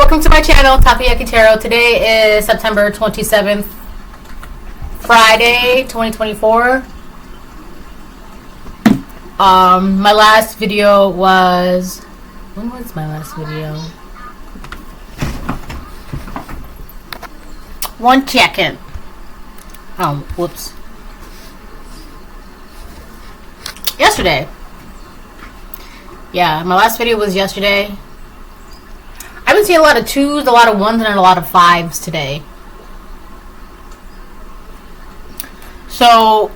welcome to my channel, Takoyaki Tarot. Today is September 27th, Friday, 2024. My last video was... When was my last video? One second. Oh, whoops. Yesterday. Yeah, my last video was yesterday. I've been seeing a lot of 2s, a lot of 1s, and a lot of 5s today. So,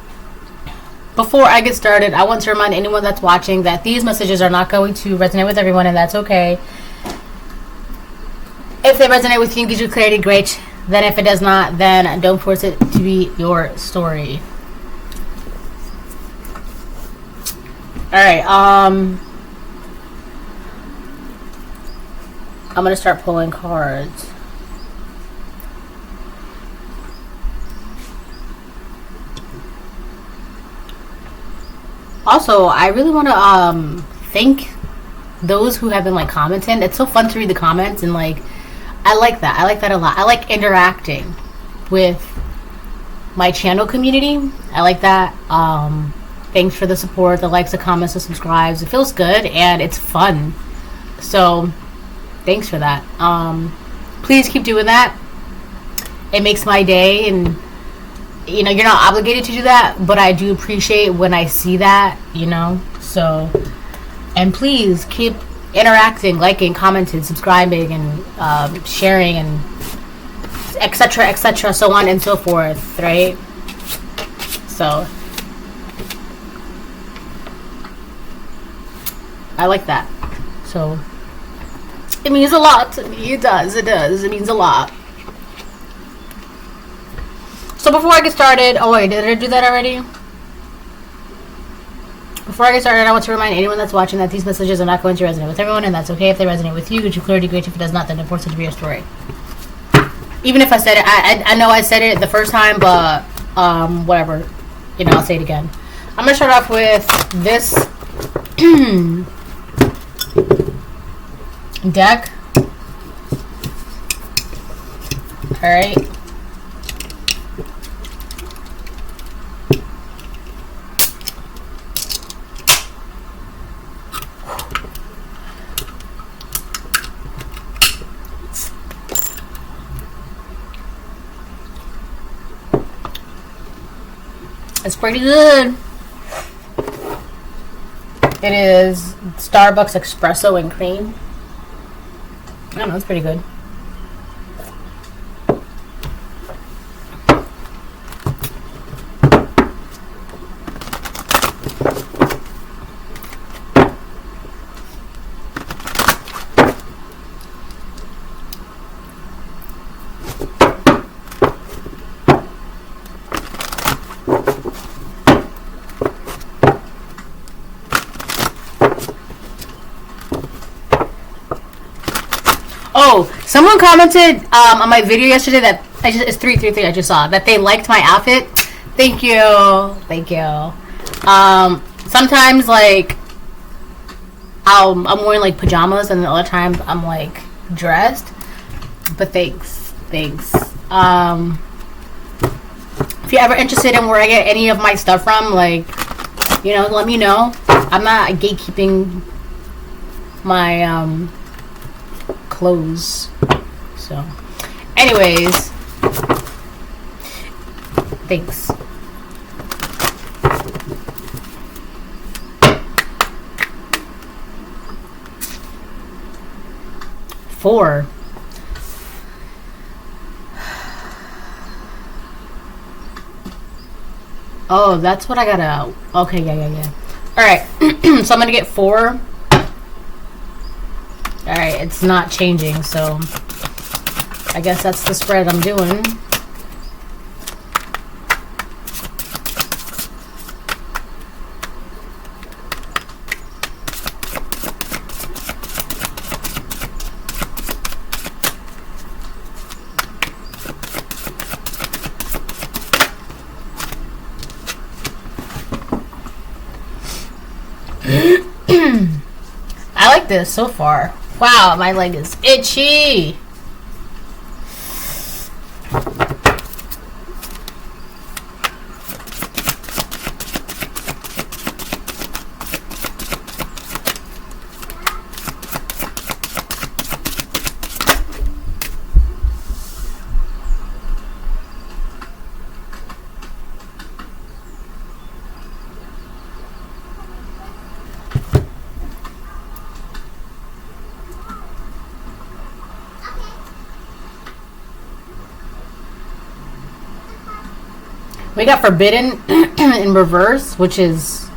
before I get started, I want to remind anyone that's watching that these messages are not going to resonate with everyone, and that's okay. If they resonate with you and gives you clarity, great. Then if it does not, then don't force it to be your story. Alright, I'm going to start pulling cards. Also, I really want to thank those who have been like commenting. It's so fun to read the comments, and like I like that. I like that a lot. I like interacting with my channel community. I like that. Thanks for the support, the likes, the comments, the subscribes. It feels good and it's fun. So thanks for that. Please keep doing that. It makes my day, and you know, you're not obligated to do that, but I do appreciate when I see that, you know. So, and please keep interacting, liking, commenting, subscribing, and sharing, and etc., so on and so forth, right? So I like that. So it means a lot to me. It does. It means a lot. So before I get started, oh wait, did I do that already? Before I get started, I want to remind anyone that's watching that these messages are not going to resonate with everyone, and that's okay. If they resonate with you, good you clarity, great. If it does not, then don't force it to be your story. Even if I said it, I know I said it the first time, but whatever. You know, I'll say it again. I'm gonna start off with this deck. Alright. It's pretty good. It is Starbucks espresso and cream. I don't know, it's pretty good. Oh, someone commented on my video yesterday that it's 333. I just saw that they liked my outfit. Thank you, thank you. Sometimes like I'm wearing like pajamas, and the other times I'm like dressed. But thanks. If you're ever interested in where I get any of my stuff from, like, you know, let me know. I'm not gatekeeping my clothes. So anyways, thanks. Four. Oh, that's what I gotta... Okay, yeah. Alright, so I'm gonna get 4. Alright, it's not changing, so I guess that's the spread I'm doing. I like this so far. Wow, my leg is itchy. We got forbidden in reverse, which is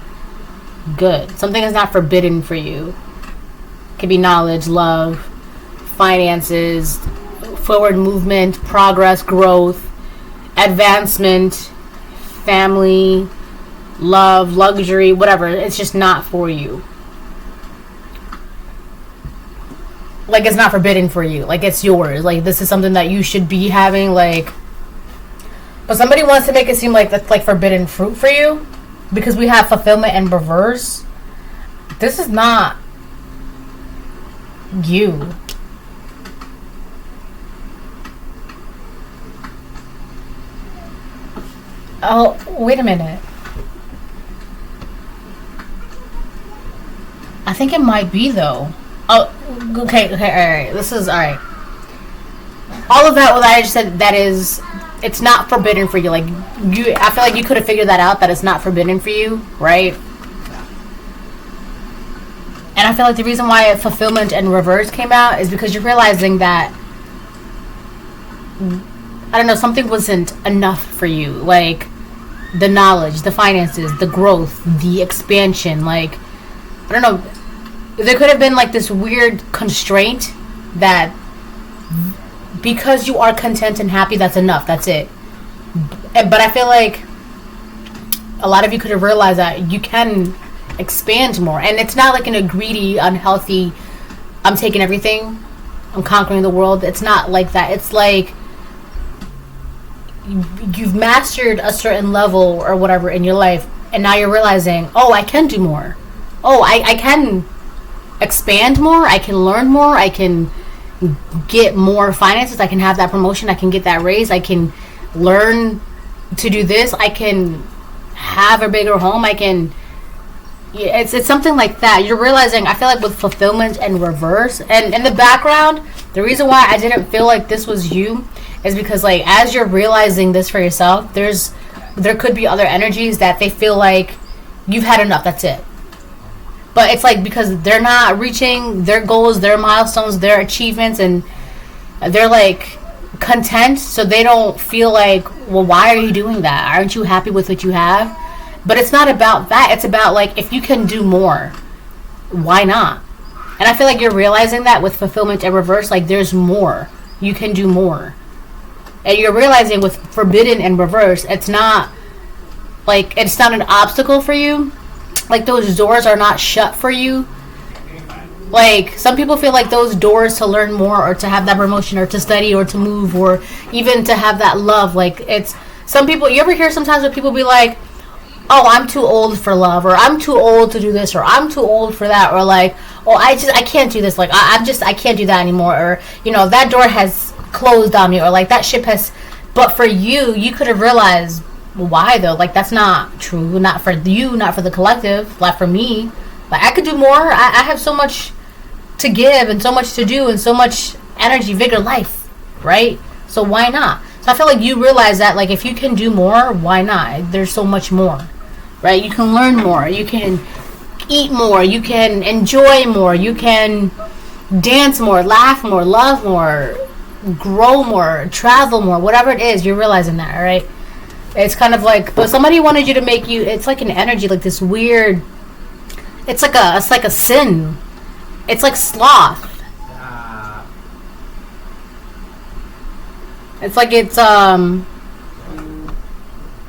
good. Something is not forbidden for you. It could be knowledge, love, finances, forward movement, progress, growth, advancement, family, love, luxury, whatever. It's just not for you. Like, it's not forbidden for you. Like, it's yours. Like, this is something that you should be having, like... But somebody wants to make it seem like that's like forbidden fruit for you because we have fulfillment and reverse. This is not you. Oh, wait a minute. I think it might be though. Oh, okay, alright. This is alright. All of that, what I just said, that is... It's not forbidden for you. Like, I feel like you could have figured that out, that it's not forbidden for you, right? And I feel like the reason why fulfillment and reverse came out is because you're realizing that, I don't know, something wasn't enough for you. Like, the knowledge, the finances, the growth, the expansion. Like, I don't know. There could have been, like, this weird constraint that... Because you are content and happy, that's enough. That's it. But I feel like a lot of you could have realized that you can expand more. And it's not like in a greedy, unhealthy, I'm taking everything, I'm conquering the world. It's not like that. It's like you've mastered a certain level or whatever in your life. And now you're realizing, oh, I can do more. Oh, I can expand more. I can learn more. I can... get more finances. I can have that promotion. I can get that raise. I can learn to do this. I can have a bigger home. I can... It's something like that. You're realizing, I feel like with fulfillment and reverse, and in the background, the reason why I didn't feel like this was you is because, like, as you're realizing this for yourself, there could be other energies that they feel like you've had enough. That's it. But it's like because they're not reaching their goals, their milestones, their achievements, and they're like content, so they don't feel like, well, why are you doing that? Aren't you happy with what you have? But it's not about that. It's about, like, if you can do more, why not? And I feel like you're realizing that with fulfillment and reverse, like, there's more. You can do more. And you're realizing with forbidden and reverse, it's not like, it's not an obstacle for you. Like, those doors are not shut for you. Like, some people feel like those doors to learn more or to have that promotion or to study or to move or even to have that love. Like, it's... Some people... You ever hear sometimes when people be like, oh, I'm too old for love, or I'm too old to do this, or I'm too old for that, or like, oh, I can't do this. Like, I can't do that anymore. Or, you know, that door has closed on me, or like that ship has... But for you, you could have realized... Why though? Like, that's not true. Not for you, not for the collective, not for me. Like, I could do more. I have so much to give and so much to do and so much energy, vigor, life, right? So why not? So I feel like you realize that, like, if you can do more, why not? There's so much more, right? You can learn more. You can eat more. You can enjoy more. You can dance more, laugh more, love more, grow more, travel more, whatever it is. You're realizing that, all right? It's kind of like, but somebody wanted you to make you, it's like an energy, like this weird, it's like a sin. It's like sloth. It's like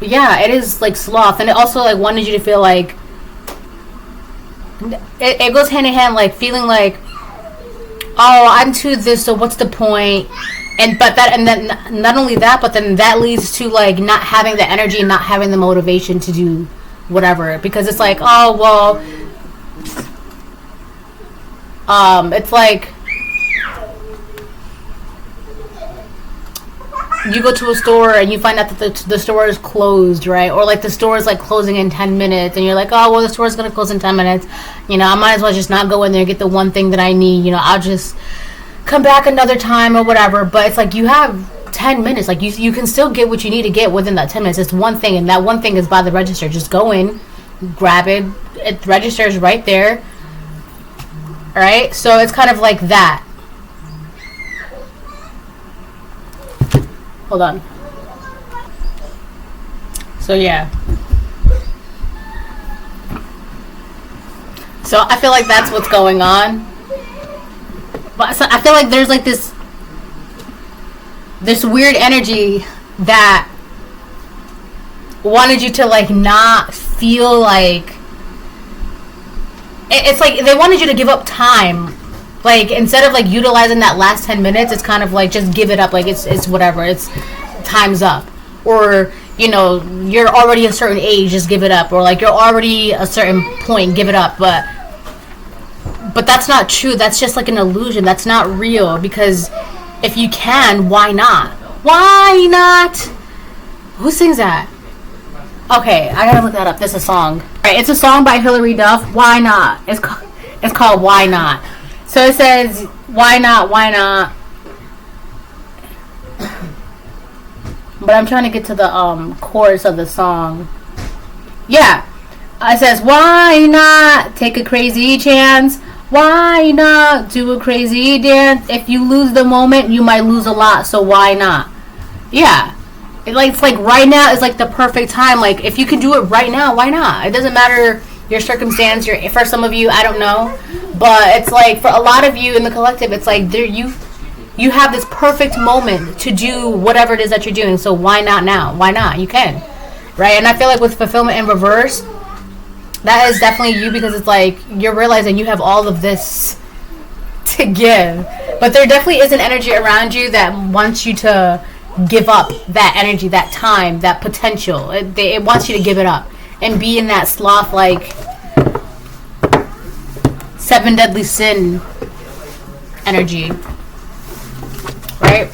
yeah, it is like sloth. And it also like wanted you to feel like, it goes hand in hand, like feeling like, oh, I'm too this, so what's the point? And then not only that, but then that leads to like not having the energy, not having the motivation to do whatever, because it's like, oh well, it's like you go to a store and you find out that the store is closed, right? Or like the store is like closing in 10 minutes and you're like, oh, well, the store is going to close in 10 minutes. You know, I might as well just not go in there and get the one thing that I need. You know, I'll just come back another time or whatever. But it's like you have 10 minutes. Like you can still get what you need to get within that 10 minutes. It's one thing, and that one thing is by the register. Just go in, grab it. It registers right there. All right? So it's kind of like that. Hold on. So yeah. So I feel like that's what's going on. But so I feel like there's like this weird energy that wanted you to like not feel like it's like they wanted you to give up time. Like, instead of like utilizing that last 10 minutes, it's kind of like just give it up. Like it's whatever. It's time's up. Or, you know, you're already a certain age, just give it up. Or like you're already a certain point, give it up. But that's not true. That's just like an illusion. That's not real. Because if you can, why not? Why not? Who sings that? Okay, I gotta look that up. This is a song. Alright, it's a song by Hilary Duff. Why not? It's called Why Not. So it says, why not, why not? But I'm trying to get to the chorus of the song. Yeah. It says, why not take a crazy chance? Why not do a crazy dance? If you lose the moment, you might lose a lot, so why not? Yeah. It's like right now is like the perfect time. Like, if you can do it right now, why not? It doesn't matter your circumstance. For some of you, I don't know. But it's like, for a lot of you in the collective, it's like you have this perfect moment to do whatever it is that you're doing. So why not now? Why not? You can. Right? And I feel like with fulfillment in reverse, that is definitely you, because it's like you're realizing you have all of this to give. But there definitely is an energy around you that wants you to give up that energy, that time, that potential. It wants you to give it up and be in that sloth, like 7 deadly sin energy. Right?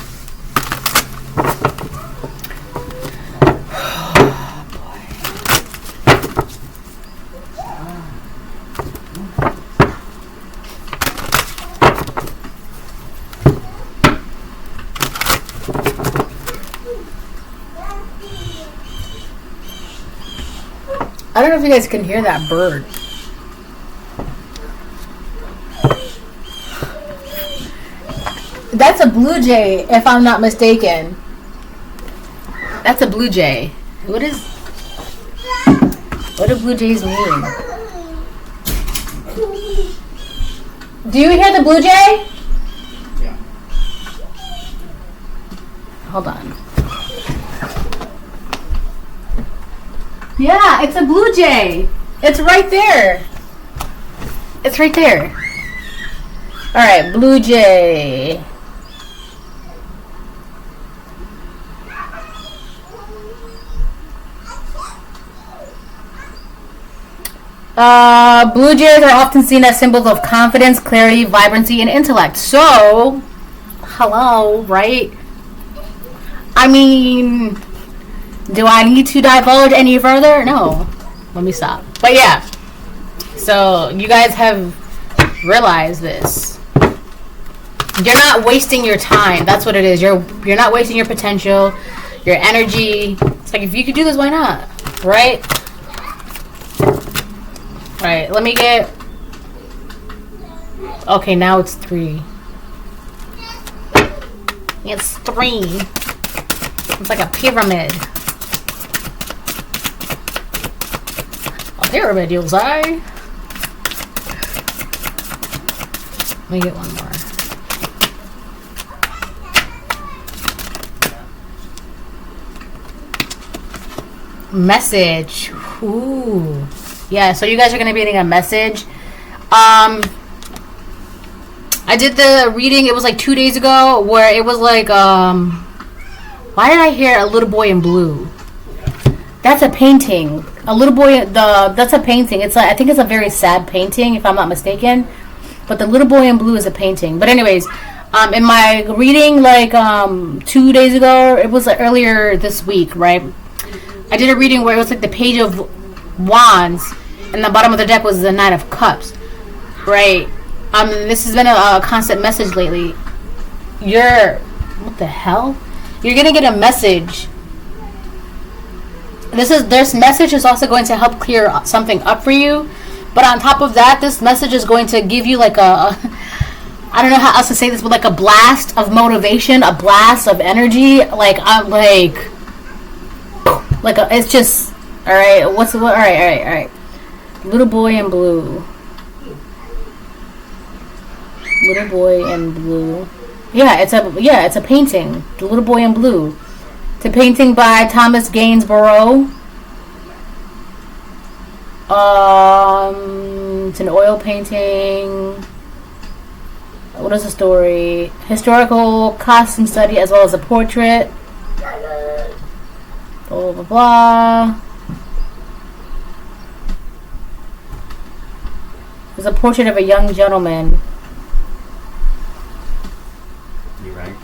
I don't know if you guys can hear that bird. That's a blue jay, if I'm not mistaken. That's a blue jay. What do blue jays mean? Do you hear the blue jay? Yeah. Hold on. Yeah, it's a blue jay. It's right there. It's right there. Alright, blue jay. Blue jays are often seen as symbols of confidence, clarity, vibrancy, and intellect. So, hello, right? I mean, do I need to divulge any further? No. Let me stop. But yeah. So, you guys have realized this. You're not wasting your time. That's what it is. You're not wasting your potential, your energy. It's like, if you could do this, why not? Right? Right. Let me get... Okay, now it's 3. It's 3. It's like a pyramid. A pyramid, you'll say? Let me get one more. Message. Ooh. Yeah, so you guys are going to be getting a message. I did the reading, it was like 2 days ago, where it was like, why did I hear a little boy in blue? That's a painting. A little boy, that's a painting. It's like, I think it's a very sad painting, if I'm not mistaken. But the little boy in blue is a painting. But anyways, In my reading, like 2 days ago, it was like earlier this week, right? I did a reading where it was like the Page of Wands, and the bottom of the deck was the Knight of Cups, right? This has been a constant message lately. What the hell? You're gonna get a message. This message is also going to help clear something up for you, but on top of that, this message is going to give you like a I don't know how else to say this, but like a blast of motivation, a blast of energy. It's just all right. All right. Little boy in blue. Little boy in blue. Yeah, it's a painting. The Little Boy in Blue. It's a painting by Thomas Gainsborough. It's an oil painting. What is the story? Historical costume study as well as a portrait. Blah blah blah. There's a portrait of a young gentleman. You right?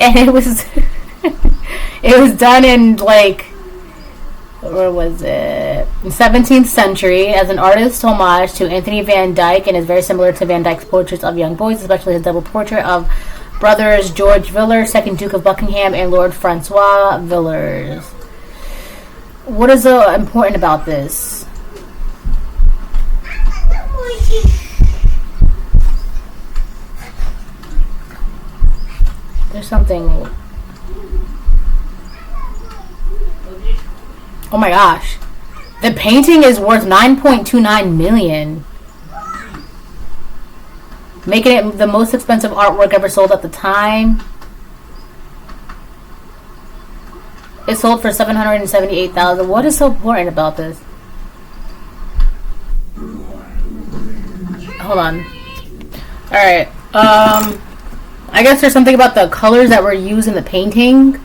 And it was it was done in like, where was it? The 17th century as an artist's homage to Anthony Van Dyck, and is very similar to Van Dyck's portraits of young boys, especially his double portrait of brothers George Villiers, 2nd Duke of Buckingham, and Lord Francois Villiers. What is important about this? There's something. Oh my gosh. The painting is worth $9.29 million. Making it the most expensive artwork ever sold at the time. It sold for $778,000. What is so important about this? Hold on. Alright. I guess there's something about the colors that were used in the painting.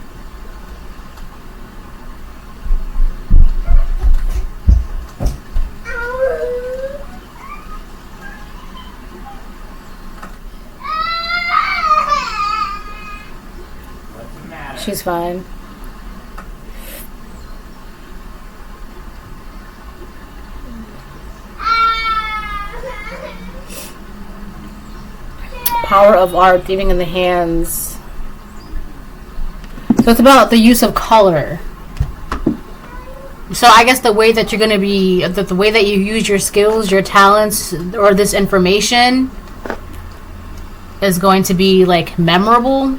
She's fine. Power of art, even in the hands. So it's about the use of color. So I guess the way that you're going to be, the way that you use your skills, your talents, or this information is going to be like memorable.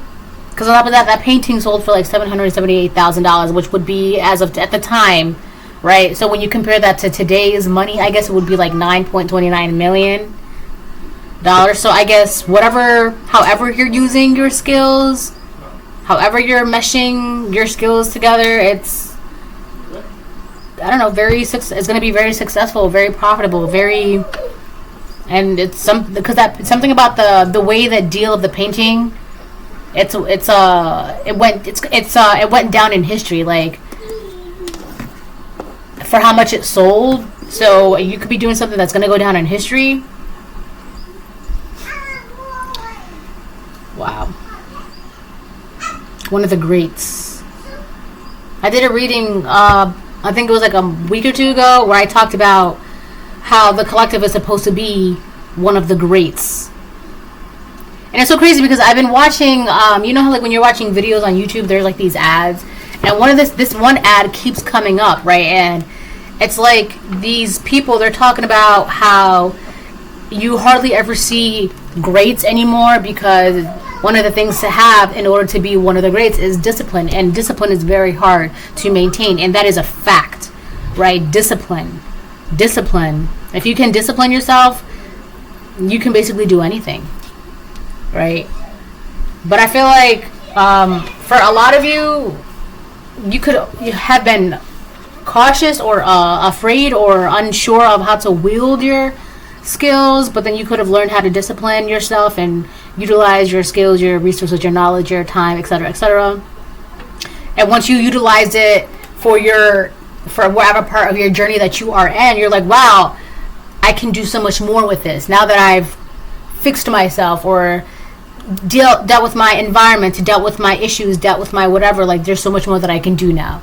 Because on top of that, that painting sold for like $778,000, which would be, as of at the time, right? So when you compare that to today's money, I guess it would be like $9.29 million. So I guess however you're using your skills, however you're meshing your skills together, it's, I don't know, it's going to be very successful, very profitable, and it's something about the way that deal of the painting. It went down in history, like, for how much it sold. So you could be doing something that's going to go down in history. Wow. One of the greats. I did a reading, I think it was like a week or two ago, where I talked about how the collective is supposed to be one of the greats. And it's so crazy because I've been watching, you know how like when you're watching videos on YouTube, there's like these ads, and this one ad keeps coming up, right? And it's like these people, they're talking about how you hardly ever see greats anymore, because one of the things to have in order to be one of the greats is discipline, and discipline is very hard to maintain, and that is a fact, right? Discipline. If you can discipline yourself, you can basically do anything, right? But I feel like for a lot of you have been cautious or afraid or unsure of how to wield your skills, but then you could have learned how to discipline yourself and utilize your skills, your resources, your knowledge, your time, etc., etc. And once you utilize it for whatever part of your journey that you are in, you're like, wow, I can do so much more with this now that I've fixed myself, or dealt with my environment, dealt with my issues, dealt with my whatever. Like, there's so much more that I can do now.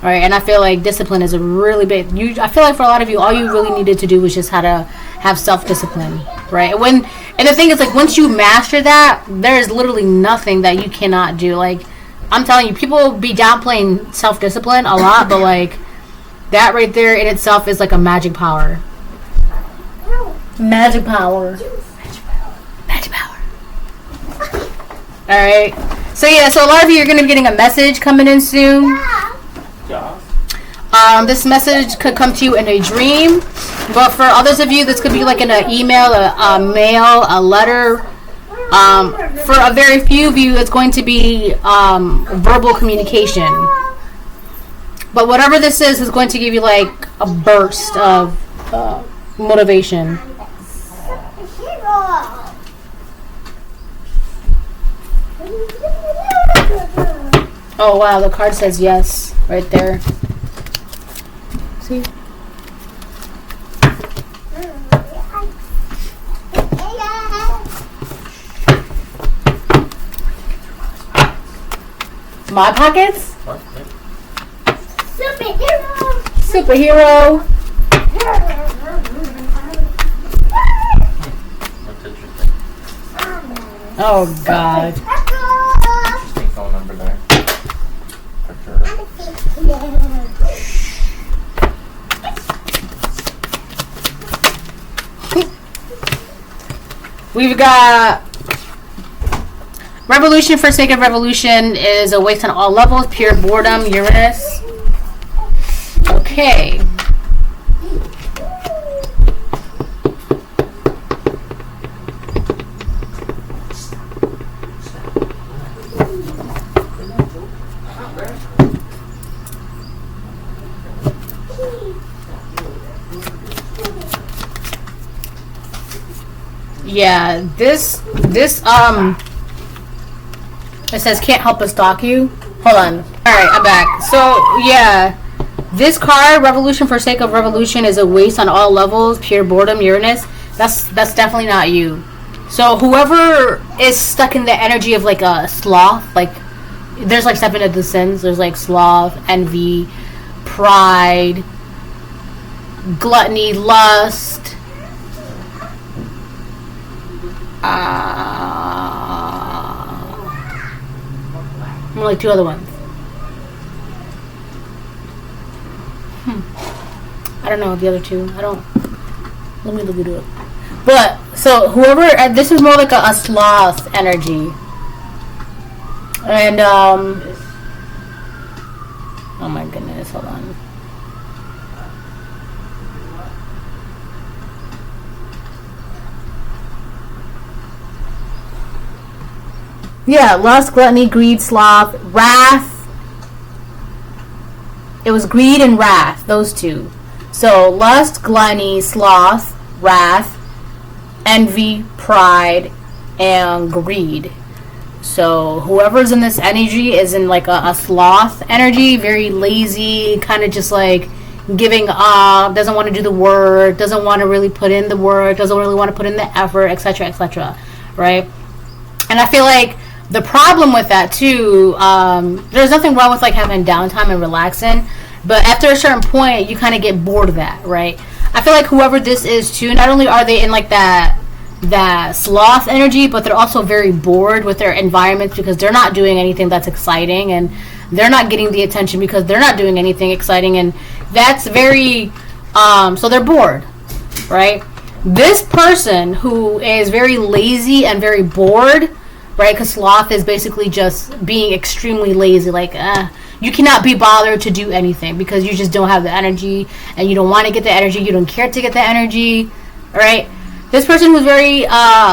All right, and I feel like discipline is a really big. I feel like for a lot of you, all you really needed to do was just how to have self-discipline, right? And the thing is, like, once you master that, there is literally nothing that you cannot do. Like, I'm telling you, people be downplaying self-discipline a lot, but like that right there in itself is like a magic power. Magic power. Magic power. All right. So yeah, so a lot of you are going to be getting a message coming in soon. This message could come to you in a dream, but for others of you, this could be like in an email, a mail, a letter. For a very few of you, it's going to be verbal communication. But whatever this is going to give you like a burst of motivation. Oh wow, the card says yes right there. See? My pockets? What? Superhero. Superhero. What's interesting? Oh God. Interesting phone number there. For sure. We've got revolution for sake of revolution is a waste on all levels, pure boredom, Uranus. Okay. Yeah, this it says can't help but stalk you. Hold on. Alright, I'm back. So yeah, this card, revolution for sake of revolution, is a waste on all levels, pure boredom, Uranus. That's definitely not you. So whoever is stuck in the energy of like a sloth, like there's like 7 of the sins. There's like sloth, envy, pride, gluttony, lust. Like 2 other ones. I don't know the other 2. I don't. Let me look into it. But so whoever, this is more like a sloth energy, and oh my goodness, hold on. Yeah, lust, gluttony, greed, sloth, wrath. It was greed and wrath, those 2. So lust, gluttony, sloth, wrath, envy, pride, and greed. So whoever's in this energy is in like a sloth energy, very lazy, kind of just like giving up, doesn't want to do the work, doesn't want to really put in the work, doesn't really want to put in the effort, etc., etc., right? And I feel like the problem with that too, there's nothing wrong with like having downtime and relaxing, but after a certain point, you kind of get bored of that, right? I feel like whoever this is too, not only are they in like that sloth energy, but they're also very bored with their environments because they're not doing anything that's exciting, and they're not getting the attention because they're not doing anything exciting, and that's very, so they're bored, right? This person who is very lazy and very bored, right? Because sloth is basically just being extremely lazy. Like, you cannot be bothered to do anything because you just don't have the energy, and you don't want to get the energy. You don't care to get the energy, right? This person who's very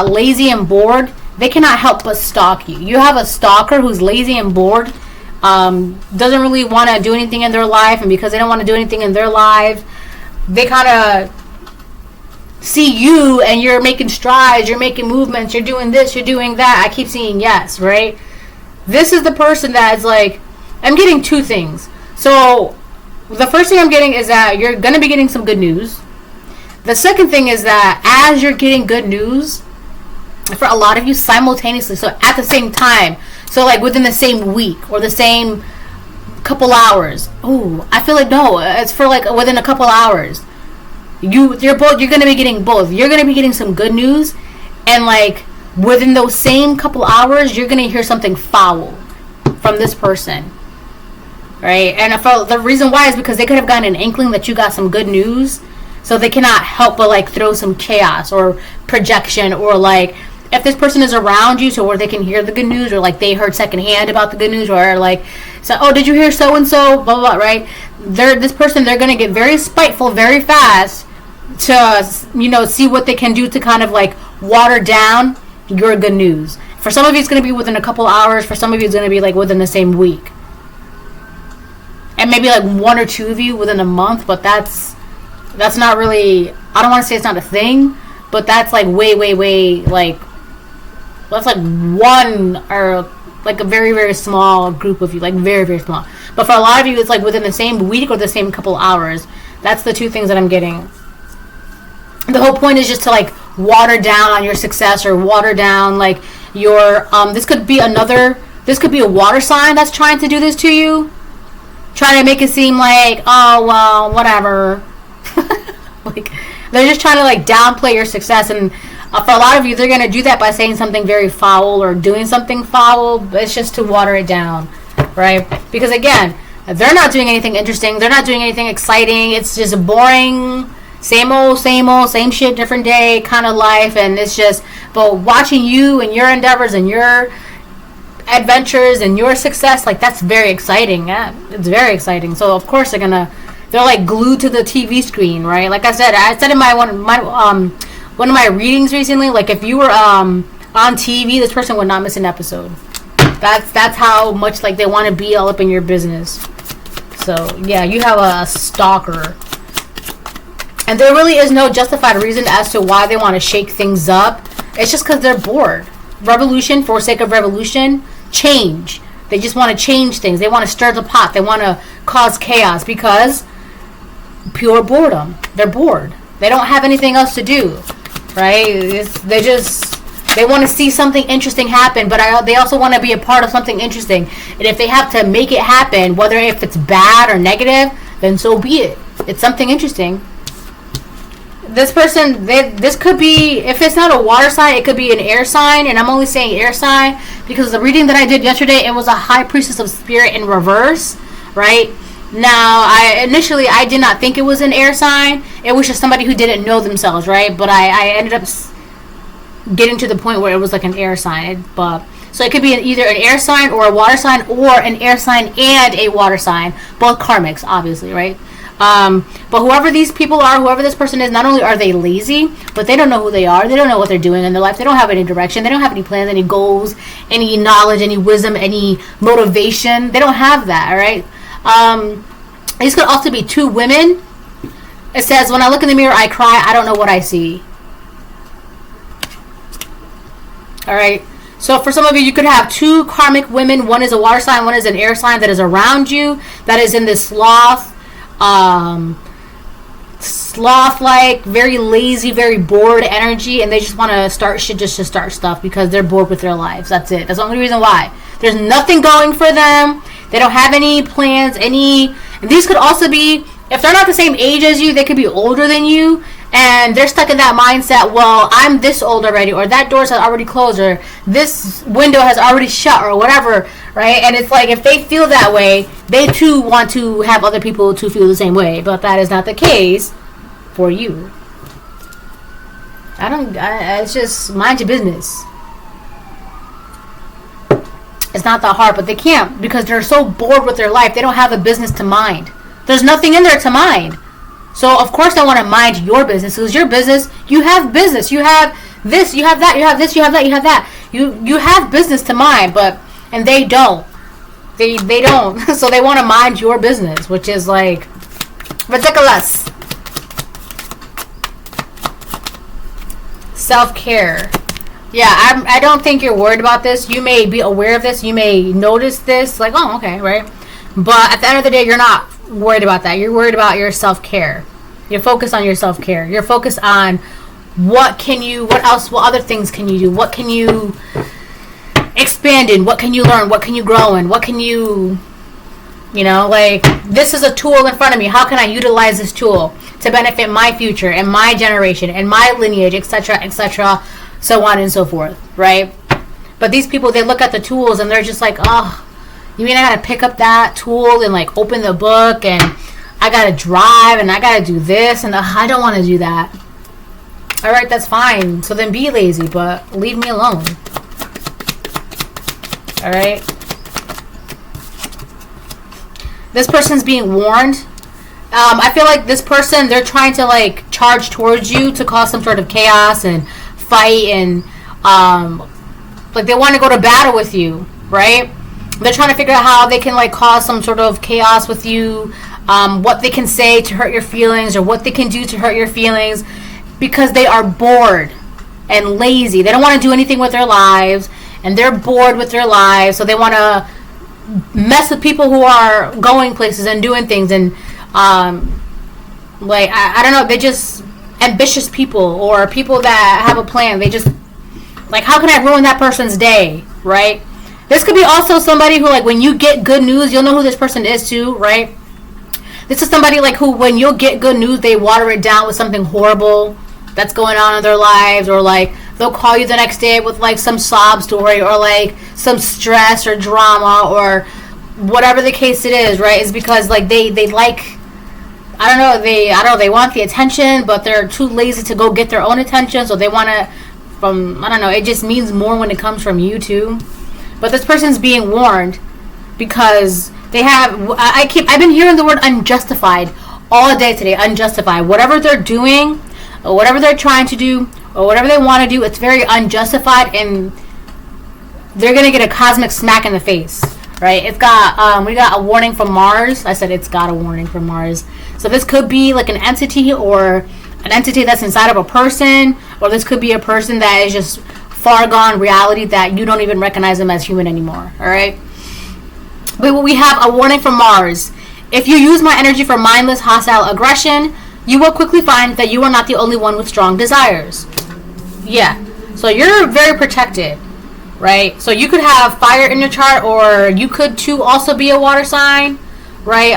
lazy and bored, they cannot help but stalk you. You have a stalker who's lazy and bored, doesn't really want to do anything in their life, and because they don't want to do anything in their lives, they kind of see you, and you're making strides, you're making movements, you're doing this, you're doing that. I keep seeing yes, right? This is the person that's like, I'm getting 2 things. So the first thing I'm getting is that you're going to be getting some good news. The second thing is that as you're getting good news, for a lot of you, simultaneously, so at the same time, so like within the same week or the same couple hours. Ooh, I feel like no, it's for like within a couple hours. You're gonna be getting both. You're gonna be getting some good news, and like within those same couple hours, you're gonna hear something foul from this person, right? And for the reason why is because they could have gotten an inkling that you got some good news, so they cannot help but like throw some chaos or projection, or like if this person is around you, so where they can hear the good news, or like they heard secondhand about the good news, or like, so oh, did you hear so and so, blah blah blah, right? They're gonna get very spiteful very fast to see what they can do to kind of like water down your good news. For some of you, it's gonna be within a couple hours. For some of you, it's gonna be like within the same week, and maybe like one or two of you within a month. But that's not really. I don't want to say it's not a thing, but that's like way like. That's like one or like a very, very small group of you, like very, very small. But for a lot of you, it's like within the same week or the same couple hours. That's the two things that I'm getting. The whole point is just to like water down on your success, or water down like your, this could be a water sign that's trying to do this to you. Trying to make it seem like, oh, well, whatever. Like, they're just trying to like downplay your success, and for a lot of you, they're going to do that by saying something very foul or doing something foul. But it's just to water it down, right? Because again, they're not doing anything interesting. They're not doing anything exciting. It's just a boring, same old, same shit, different day kind of life. And it's just, but watching you and your endeavors and your adventures and your success, like that's very exciting. Yeah, it's very exciting. So of course they're like glued to the TV screen, right? Like I said in one of my readings recently, like if you were on TV, this person would not miss an episode. That's how much like they want to be all up in your business. So yeah, you have a stalker, and there really is no justified reason as to why they want to shake things up. It's just because they're bored. Revolution for sake of revolution, change. They just want to change things. They want to stir the pot. They want to cause chaos because pure boredom. They're bored. They don't have anything else to do. Right? They want to see something interesting happen, but they also want to be a part of something interesting. And if they have to make it happen, whether if it's bad or negative, then so be it. It's something interesting. This person, this could be, if it's not a water sign, it could be an air sign. And I'm only saying air sign because the reading that I did yesterday, it was a high priestess of spirit in reverse, right? Now, I did not think it was an air sign. It was just somebody who didn't know themselves, right? But I ended up getting to the point where it was like an air sign. So it could be either an air sign or a water sign, or an air sign and a water sign. Both karmics, obviously, right? But whoever these people are, whoever this person is, not only are they lazy, but they don't know who they are. They don't know what they're doing in their life. They don't have any direction. They don't have any plans, any goals, any knowledge, any wisdom, any motivation. They don't have that, all right? These could also be two women. It says, when I look in the mirror, I cry. I don't know what I see. All right. So for some of you, you could have two karmic women. One is a water sign. One is an air sign that is around you. That is in this sloth-like, very lazy, very bored energy. And they just want to start shit just to start stuff because they're bored with their lives. That's it. That's the only reason why. There's nothing going for them. They don't have any plans, and these could also be, if they're not the same age as you, they could be older than you, and they're stuck in that mindset, well, I'm this old already, or that door's has already closed, or this window has already shut, or whatever, right? And it's like, if they feel that way, they too want to have other people to feel the same way, but that is not the case for you. It's just mind your business. It's not that hard, but they can't because they're so bored with their life. They don't have a business to mind. There's nothing in there to mind. So, of course, they want to mind your business. Because your business, you have business. You have this, you have that, you have this, you have that, you have that. You have business to mind, and they don't. They don't. So they want to mind your business, which is like ridiculous. Self-care. Yeah, I don't think you're worried about this. You may be aware of this. You may notice this. Like, oh, okay, right? But at the end of the day, you're not worried about that. You're worried about your self-care. You're focused on your self-care. You're focused on what other things can you do? What can you expand in? What can you learn? What can you grow in? What can you, like, this is a tool in front of me. How can I utilize this tool to benefit my future and my generation and my lineage, etc., so on and so forth, right? But these people, they look at the tools and they're just like, oh, you mean I gotta pick up that tool and like open the book and I gotta drive and I gotta do this and I don't want to do that. All right, that's fine. So then be lazy, but leave me alone. All right. This person's being warned. I feel like this person, they're trying to like charge towards you to cause some sort of chaos and fight and like they want to go to battle with you, right? They're trying to figure out how they can like cause some sort of chaos with you, what they can say to hurt your feelings or what they can do to hurt your feelings, because they are bored and lazy. They don't want to do anything with their lives and they're bored with their lives, so they want to mess with people who are going places and doing things and like I don't know, they just ambitious people or people that have a plan. They just like, how can I ruin that person's day, right? This could be also somebody who, like, when you get good news, you'll know who this person is too, right? This is somebody like who, when you'll get good news, they water it down with something horrible that's going on in their lives, or like they'll call you the next day with like some sob story or like some stress or drama or whatever the case it is, right? Is because like they like, I don't know, they want the attention, but they're too lazy to go get their own attention, so they want to I don't know, it just means more when it comes from you too. But this person's being warned because they have, I've been hearing the word unjustified all day today. Unjustified. Whatever they're doing or whatever they're trying to do or whatever they want to do, it's very unjustified and they're going to get a cosmic smack in the face, right? It's got, we got a warning from Mars. I said it's got a warning from Mars. So this could be like an entity or an entity that's inside of a person, or this could be a person that is just far gone reality that you don't even recognize them as human anymore, all right? But we have a warning from Mars. If you use my energy for mindless, hostile aggression, you will quickly find that you are not the only one with strong desires. Yeah, so you're very protected, right? So you could have fire in your chart, or you could too also be a water sign, right?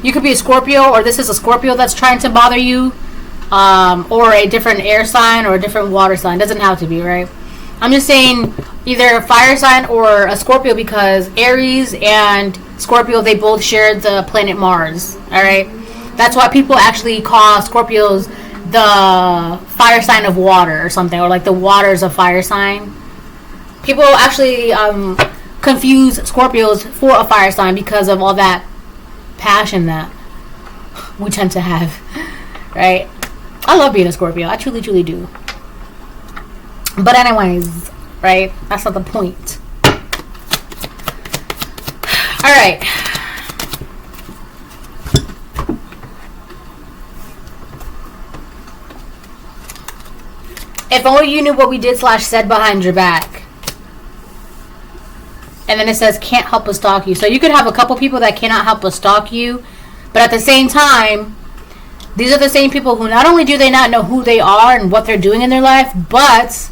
You could be a Scorpio, or this is a Scorpio that's trying to bother you, or a different air sign or a different water sign. Doesn't have to be, right? I'm just saying either a fire sign or a Scorpio, because Aries and Scorpio, they both share the planet Mars, all right? That's why people actually call Scorpios the fire sign of water or something, or like the waters of fire sign. People actually confuse Scorpios for a fire sign because of all that passion that we tend to have, right? I love being a Scorpio. I truly, truly do. But anyways, right? That's not the point. All right. If only you knew what we did / said behind your back. And then it says, can't help but stalk you. So you could have a couple people that cannot help but stalk you. But at the same time, these are the same people who not only do they not know who they are and what they're doing in their life, but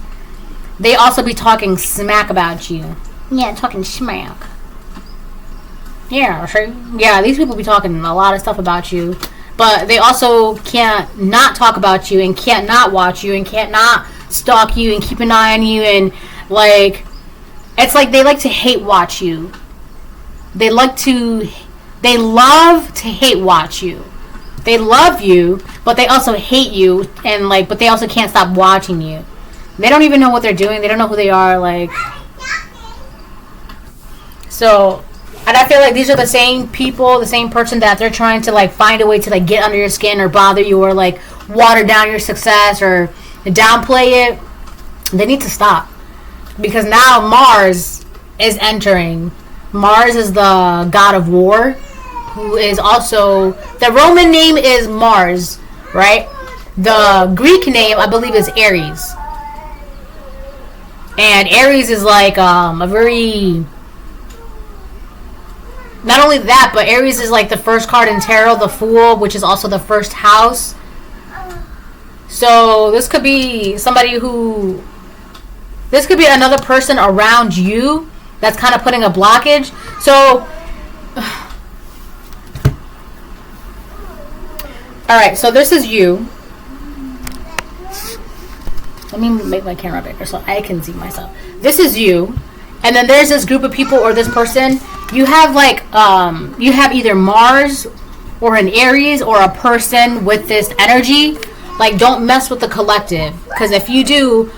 they also be talking smack about you. Yeah, talking smack. Yeah, sure. Yeah, these people be talking a lot of stuff about you. But they also can't not talk about you and can't not watch you and can't not stalk you and keep an eye on you. And like, it's like they like to hate watch you. They love to hate watch you. They love you, but they also hate you, and like, but they also can't stop watching you. They don't even know what they're doing. They don't know who they are. Like, so, and I feel like these are the same people, the same person that they're trying to like find a way to like get under your skin or bother you or like water down your success or downplay it. They need to stop, because now Mars is entering. Mars is the god of war, who is also, the Roman name is Mars, right? The Greek name, I believe, is Aries. And Aries is like a very, not only that, but Aries is like the first card in tarot, the Fool, which is also the first house. So this could be somebody who, this could be another person around you that's kind of putting a blockage. So, alright, so this is you. Let me make my camera bigger so I can see myself. This is you. And then there's this group of people or this person. You have like, you have either Mars or an Aries or a person with this energy. Like, don't mess with the collective. Because if you do,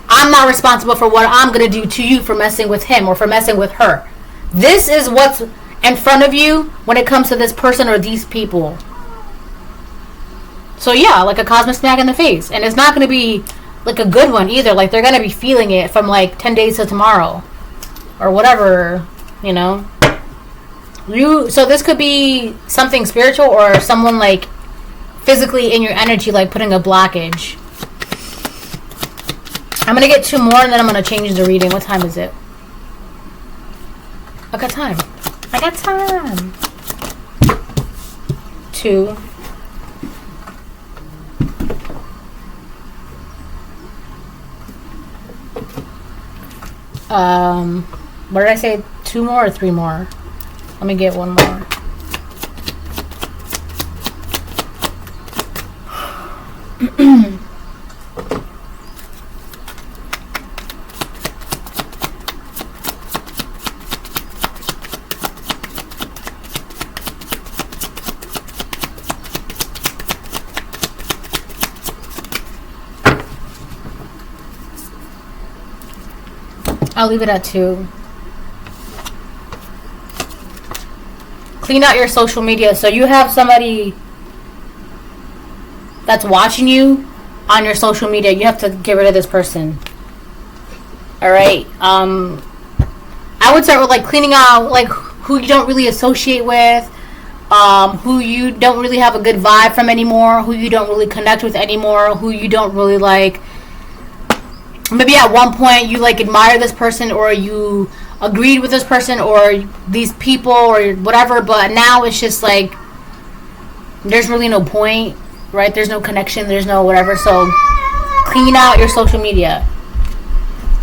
I'm not responsible for what I'm going to do to you for messing with him or for messing with her. This is what's in front of you when it comes to this person or these people. So yeah, like a cosmic smack in the face. And it's not going to be like a good one either. Like, they're going to be feeling it from like 10 days to tomorrow. Or whatever, you know. So this could be something spiritual or someone like physically in your energy, like putting a blockage. I'm going to get 2 more and then I'm going to change the reading. What time is it? I got time. I got time. 2. What did I say? 2 more or 3 more? Let me get 1 more. I'll leave it at 2. Clean out your social media. So you have somebody that's watching you on your social media. You have to get rid of this person. Alright. I would start with like cleaning out like who you don't really associate with, who you don't really have a good vibe from anymore, who you don't really connect with anymore, who you don't really like. Maybe at one point you like admire this person or you agreed with this person or these people or whatever, but now it's just like there's really no point, right? There's no connection, there's no whatever. So clean out your social media.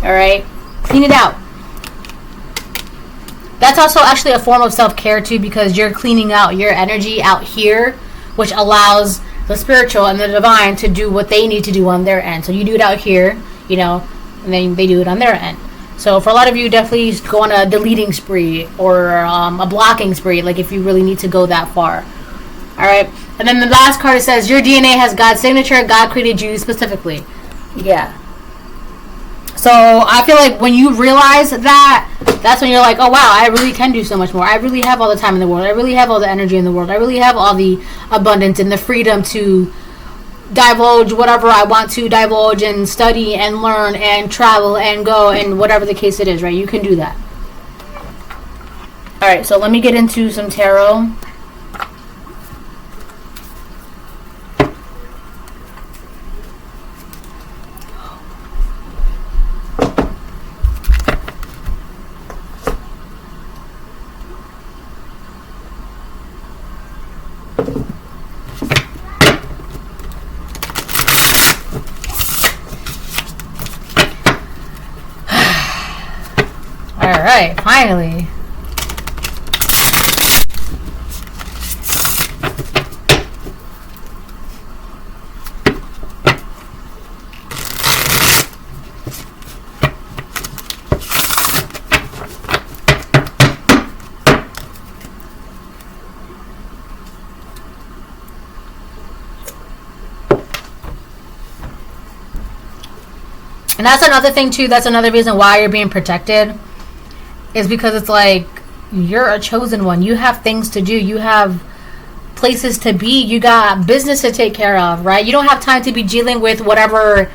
Alright? Clean it out. That's also actually a form of self-care too, because you're cleaning out your energy out here, which allows the spiritual and the divine to do what they need to do on their end. So you do it out here, you know, and then they do it on their end. So for a lot of you, definitely go on a deleting spree or a blocking spree, like if you really need to go that far. Alright, and then the last card, it says, your DNA has God's signature. God created you specifically. Yeah. So I feel like when you realize that, that's when you're like, oh wow, I really can do so much more. I really have all the time in the world. I really have all the energy in the world. I really have all the abundance and the freedom to divulge whatever I want to divulge and study and learn and travel and go and whatever the case it is, right? You can do that. Alright, so let me get into some tarot. Alright, finally. And that's another thing too, that's another reason why you're being protected. Is because it's like you're a chosen one. You have things to do. You have places to be. You got business to take care of, right? You don't have time to be dealing with whatever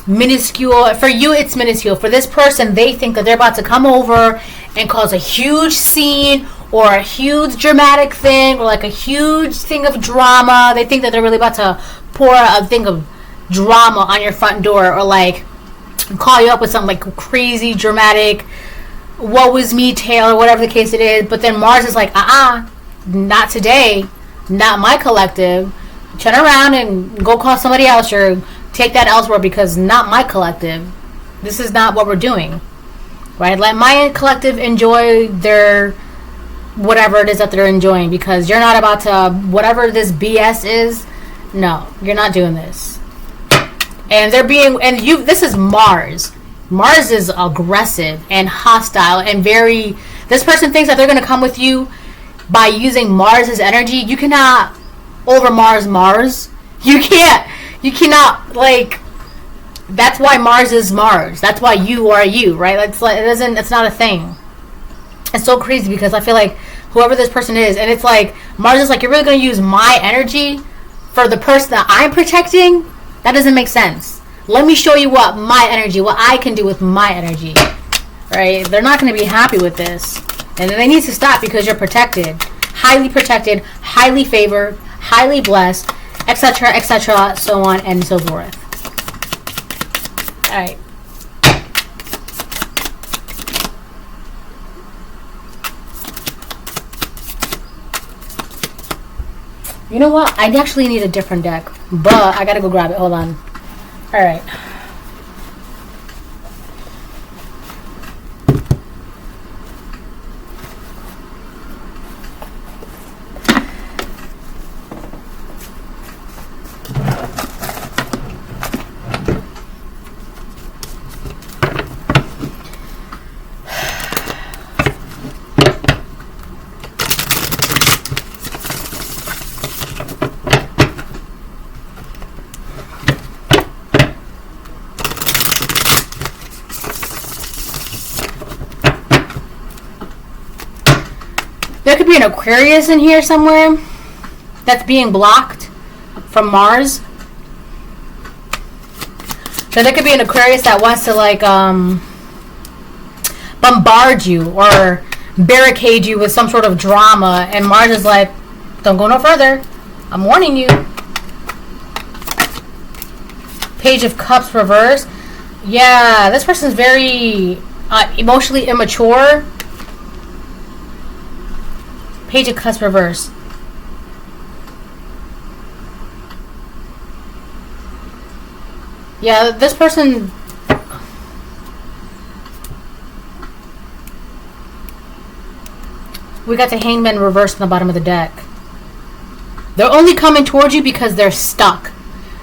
minuscule. For you, it's minuscule. For this person, they think that they're about to come over and cause a huge scene or a huge dramatic thing or like a huge thing of drama. They think that they're really about to pour a thing of drama on your front door or like call you up with some like crazy dramatic woe is me tale or whatever the case it is. But then Mars is like, not today, not my collective. turn around and go call somebody else or take that elsewhere, because not my collective. This is not what we're doing, right? Let my collective enjoy their whatever it is that they're enjoying, because you're not about to, whatever this BS is, no, you're not doing this. And they're being, and you, this is Mars. Mars is aggressive and hostile and very, this person thinks that they're going to come with you by using Mars's energy. You cannot over Mars. You cannot, like, that's why Mars is Mars. That's why you are you, right? It's like, it's not a thing. It's so crazy because I feel like whoever this person is, and it's like, Mars is like, you're really going to use my energy for the person that I'm protecting? That doesn't make sense. Let me show you what my energy, what I can do with my energy, right? They're not going to be happy with this. And they need to stop because you're protected, highly favored, highly blessed, etc., so on and so forth. All right. You know what? I actually need a different deck, but I gotta go grab it. Hold on. All right. There could be an Aquarius in here somewhere that's being blocked from Mars. So there could be an Aquarius that wants to, like, bombard you or barricade you with some sort of drama, and Mars is like, don't go no further. I'm warning you. Page of Cups reverse. Yeah, this person's very emotionally immature. Page of Cups reverse. Yeah, this person, we got the Hangman reversed on the bottom of the deck. They're only coming towards you because they're stuck.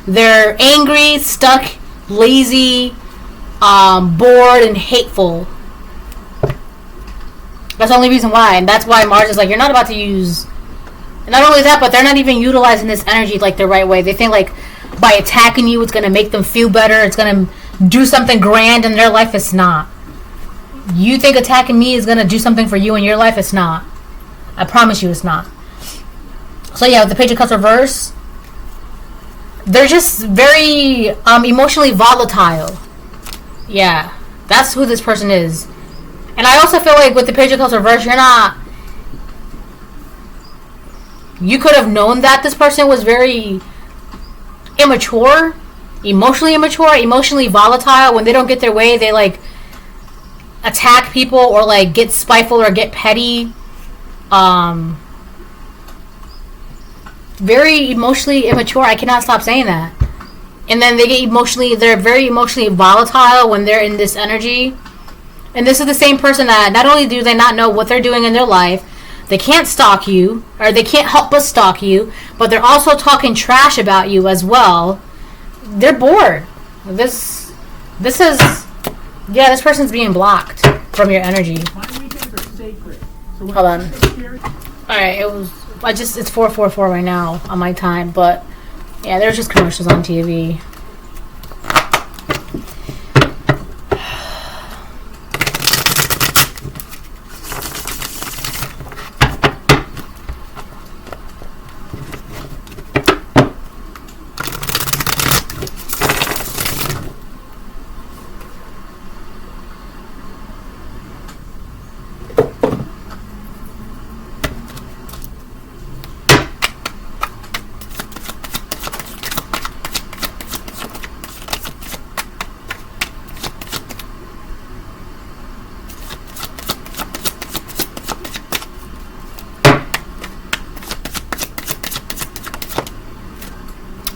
They're angry, stuck, lazy, bored, and hateful. That's the only reason why. And that's why Mars is like, you're not about to use... And not only that, but they're not even utilizing this energy like the right way. They think like by attacking you, it's going to make them feel better. It's going to do something grand in their life. It's not. You think attacking me is going to do something for you in your life? It's not. I promise you it's not. So yeah, with the Page of Cups reverse, they're just very emotionally volatile. Yeah, that's who this person is. And I also feel like with the Page of Cups reverse, you're not... You could have known that this person was very immature, emotionally volatile. When they don't get their way, they like attack people or like get spiteful or get petty. Very emotionally immature. I cannot stop saying that. And then they're very emotionally volatile when they're in this energy. And this is the same person that not only do they not know what they're doing in their life, they can't stalk you, or they can't help but stalk you, but they're also talking trash about you as well. They're bored. This is, yeah, this person's being blocked from your energy. Hold on. Alright, it's 4:44 right now on my time, but yeah, there's just commercials on TV.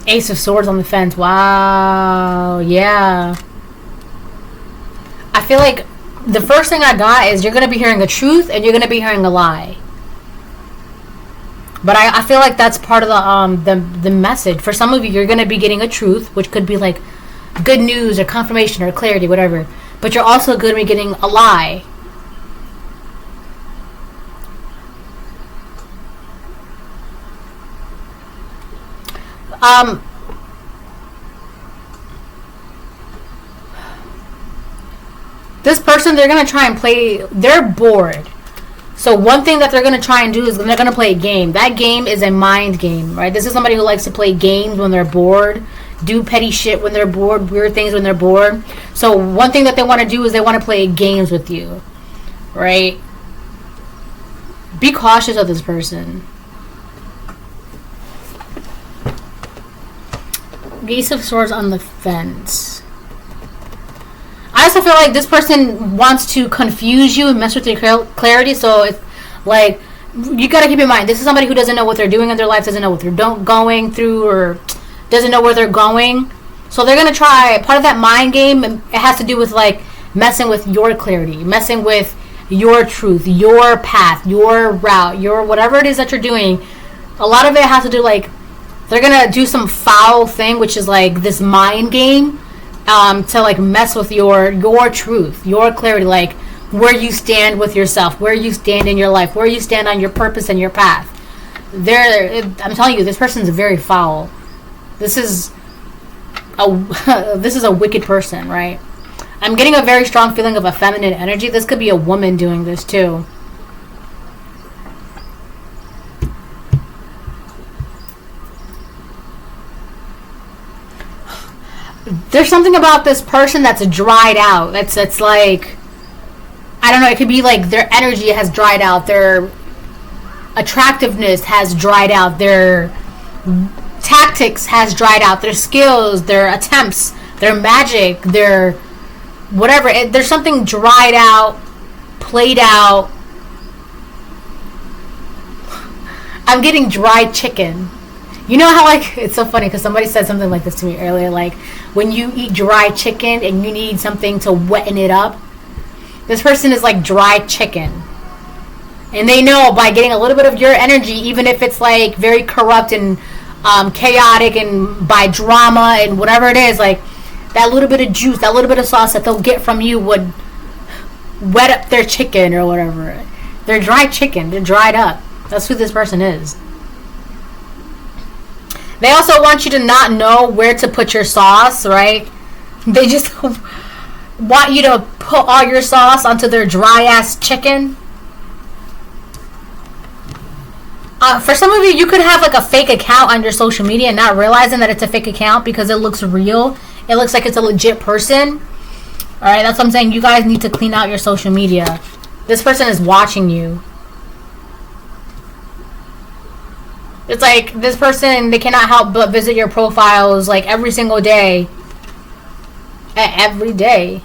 Ace of Swords on the fence. Wow. Yeah. I feel like the first thing I got is you're going to be hearing a truth and you're going to be hearing a lie. But I feel like that's part of the message. For some of you, you're going to be getting a truth, which could be like good news or confirmation or clarity, whatever. But you're also going to be getting a lie. This person, they're going to try and play, they're bored. So one thing that they're going to try and do is they're going to play a game. That game is a mind game, right? This is somebody who likes to play games when they're bored, do petty shit when they're bored, weird things when they're bored. So one thing that they want to do is they want to play games with you, right? Be cautious of this person. Ace of Swords on the fence. I also feel like this person wants to confuse you and mess with your clarity. So it's like, you got to keep in mind, this is somebody who doesn't know what they're doing in their life, doesn't know what they're going through, or doesn't know where they're going. So they're going to try, part of that mind game, it has to do with like messing with your clarity, messing with your truth, your path, your route, your whatever it is that you're doing. A lot of it has to do like, they're going to do some foul thing, which is like this mind game. To like mess with your truth, your clarity, like where you stand with yourself, where you stand in your life, where you stand on your purpose and your path. I'm telling you, this person's very foul. This is a wicked person, right? I'm getting a very strong feeling of a feminine energy. This could be a woman doing this too. There's something about this person that's dried out. That's like, I don't know, it could be like their energy has dried out, their attractiveness has dried out, their tactics has dried out, their skills, their attempts, their magic, their whatever. There's something dried out, played out. I'm getting dried chicken. You know how, like, it's so funny because somebody said something like this to me earlier, like, when you eat dry chicken and you need something to wetten it up, this person is like dry chicken. And they know by getting a little bit of your energy, even if it's like very corrupt and chaotic and by drama and whatever it is, like, that little bit of juice, that little bit of sauce that they'll get from you would wet up their chicken or whatever. They're dry chicken. They're dried up. That's who this person is. They also want you to not know where to put your sauce, right? They just want you to put all your sauce onto their dry-ass chicken. For some of you, you could have like a fake account on your social media and not realizing that it's a fake account because it looks real. It looks like it's a legit person. Alright, that's what I'm saying. You guys need to clean out your social media. This person is watching you. It's like this person, they cannot help but visit your profiles like every single day. Every day.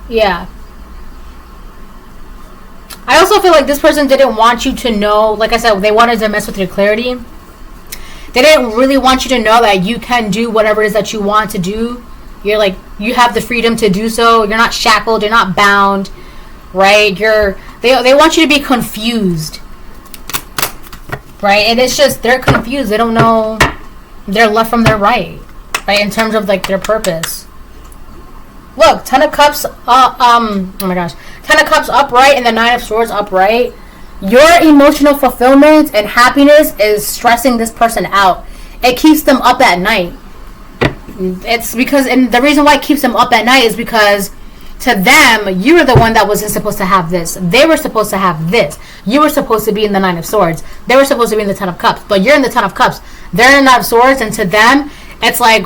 Yeah. I also feel like this person didn't want you to know, like I said, they wanted to mess with your clarity. They didn't really want you to know that you can do whatever it is that you want to do. You're like, you have the freedom to do so. You're not shackled. You're not bound, right? They want you to be confused, right? And it's just, they're confused. They don't know their left from their right, right? In terms of like their purpose. Look, Ten of Cups, oh my gosh. Ten of Cups upright and the Nine of Swords upright. Your emotional fulfillment and happiness is stressing this person out. It keeps them up at night. It's because, and the reason why it keeps them up at night is because to them, you were the one that wasn't supposed to have this. They were supposed to have this. You were supposed to be in the Nine of Swords. They were supposed to be in the Ten of Cups. But you're in the Ten of Cups. They're in the Nine of Swords, and to them, it's like,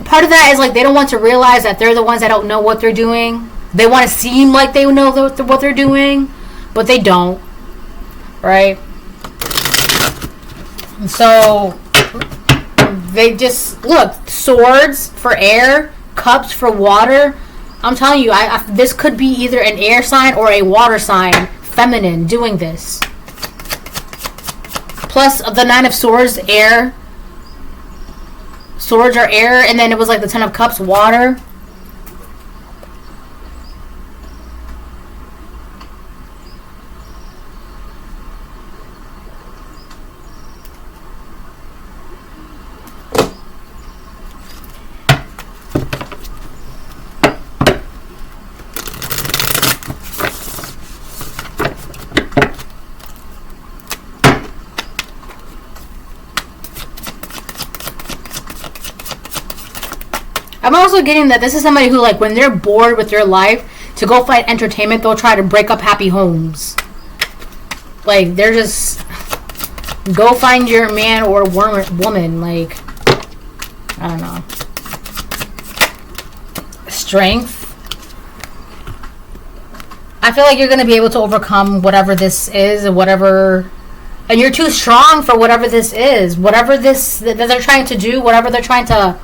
part of that is like they don't want to realize that they're the ones that don't know what they're doing. They want to seem like they know what they're doing, but they don't. Right? So they just, look, swords for air, cups for water, I'm telling you, this could be either an air sign or a water sign, feminine, doing this. Plus, the Nine of Swords, air. Swords are air, and then it was like the Ten of Cups, water. I'm also getting that this is somebody who, like, when they're bored with their life, to go find entertainment, they'll try to break up happy homes. Like, they're just... Go find your man or woman. Like, I don't know. Strength. I feel like you're going to be able to overcome whatever this is, and whatever... And you're too strong for whatever this is. Whatever this... that they're trying to do, whatever they're trying to...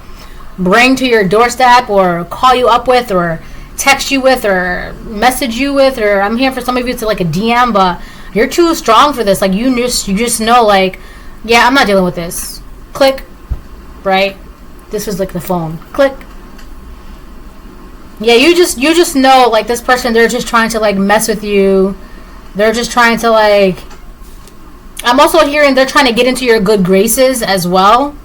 bring to your doorstep or call you up with or text you with or message you with, or I'm here for some of you to like a DM, but you're too strong for this. Like you just know, like, yeah, I'm not dealing with this. Click. Right? This was like the phone. Click. Yeah, you just know, like, this person, they're just trying to like mess with you. They're just trying to like... I'm also hearing they're trying to get into your good graces as well.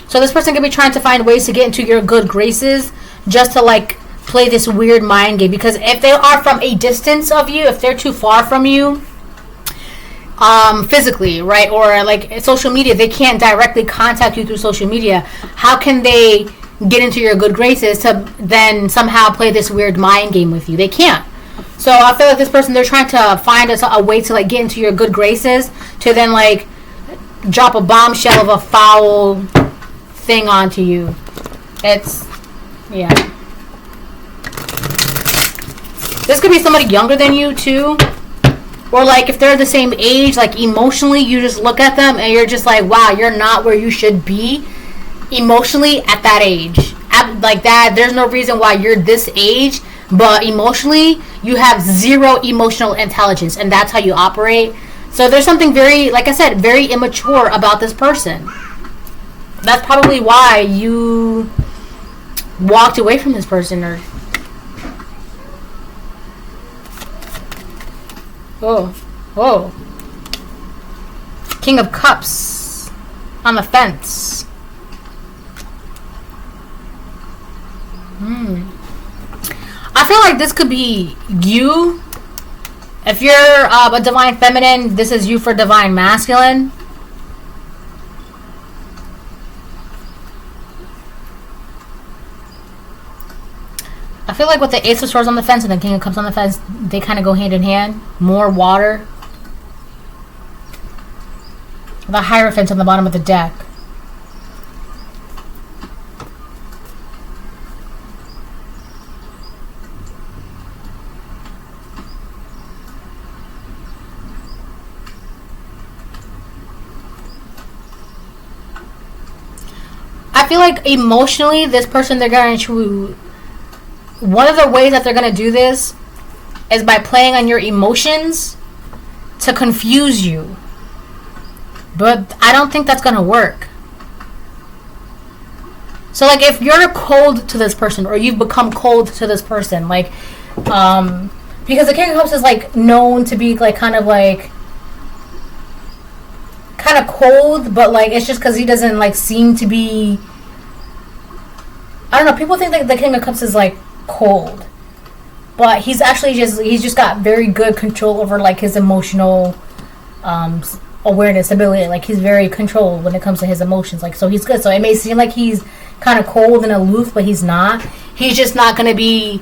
So this person could be trying to find ways to get into your good graces just to, like, play this weird mind game. Because if they are from a distance of you, if they're too far from you, physically, right, or, like, social media, they can't directly contact you through social media. How can they get into your good graces to then somehow play this weird mind game with you? They can't. So I feel like this person, they're trying to find a way to, like, get into your good graces to then, like, drop a bombshell of a foul... thing onto you. It's, yeah. This could be somebody younger than you too, or like if they're the same age, like emotionally you just look at them and you're just like, wow, you're not where you should be emotionally at that age. Like that, there's no reason why you're this age, but emotionally you have zero emotional intelligence, and that's how you operate. So there's something very, like I said, very immature about this person. That's probably why you walked away from this person, or... Whoa. King of Cups. On the fence. I feel like this could be you. If you're a divine feminine, this is you for divine masculine. I feel like with the Ace of Swords on the fence and the King of Cups on the fence, they kind of go hand in hand. More water. The Hierophant on the bottom of the deck. I feel like emotionally, this person, they're going to... One of the ways that they're going to do this is by playing on your emotions to confuse you. But I don't think that's going to work. So, like, if you're cold to this person, or you've become cold to this person, like, because the King of Cups is, like, known to be, like, kind of cold, but, like, it's just because he doesn't, like, seem to be... I don't know, people think that the King of Cups is, like, cold, but he's actually just got very good control over, like, his emotional awareness ability. Like, he's very controlled when it comes to his emotions, like, so he's good. So it may seem like he's kind of cold and aloof, but he's not. He's just not gonna be